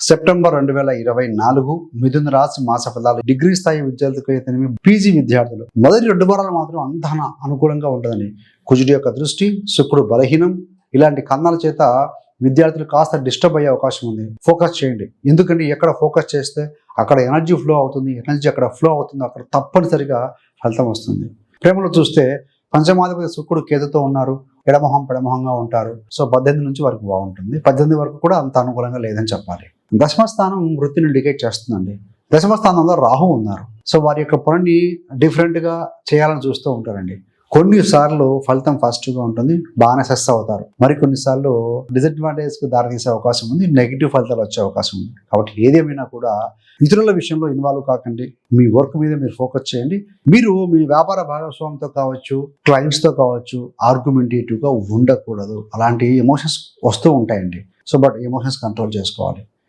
September 2024 మిథున రాశి మాస ఫలాలు. డిగ్రీ స్థాయి విద్యార్థులకు అయితేనేమి, పీజీ విద్యార్థులు మొదటి 2 వారాలు మాత్రం అంత అనుకూలంగా ఉంటుందని. కుజుడి యొక్క దృష్టి, శుక్రుడు బలహీనం, ఇలాంటి కారణాల చేత విద్యార్థులు కాస్త డిస్టర్బ్ అయ్యే అవకాశం ఉంది. ఫోకస్ చేయండి, ఎందుకంటే ఎక్కడ ఫోకస్ చేస్తే అక్కడ ఎనర్జీ ఫ్లో అవుతుంది, ఎనర్జీ అక్కడ ఫ్లో అవుతుంది, అక్కడ తప్పనిసరిగా ఫలితం వస్తుంది. ప్రేమలో చూస్తే పంచమాధిపతి శుక్రుడు కేతుతో ఉన్నారు, ఎడమొహం పెడమొహంగా ఉంటారు. సో 18 నుంచి వరకు బాగుంటుంది, 18 వరకు కూడా అంత అనుకూలంగా లేదని చెప్పాలి. దశమ స్థానం వృత్తిని ఇండికేట్ చేస్తుందండి. దశమ స్థానంలో రాహు ఉన్నారు. సో వారి యొక్క పనిని డిఫరెంట్గా చేయాలని చూస్తూ ఉంటారండి. కొన్నిసార్లు ఫలితం ఫాస్ట్గా ఉంటుంది, బాగానే సక్సెస్ అవుతారు. మరికొన్నిసార్లు డిసడ్వాంటేజ్కి దారితీసే అవకాశం ఉంది, నెగిటివ్ ఫలితాలు వచ్చే అవకాశం ఉంది. కాబట్టి ఏదేమైనా కూడా ఇతరుల విషయంలో ఇన్వాల్వ్ కాకండి, మీ వర్క్ మీద మీరు ఫోకస్ చేయండి. మీరు మీ వ్యాపార భాగస్వామితో కావచ్చు, క్లయింట్స్తో కావచ్చు, ఆర్గ్యుమెంటేటివ్గా ఉండకూడదు. అలాంటి ఎమోషన్స్ వస్తూ ఉంటాయండి. సో బట్ ఎమోషన్స్ కంట్రోల్ చేసుకోవాలి.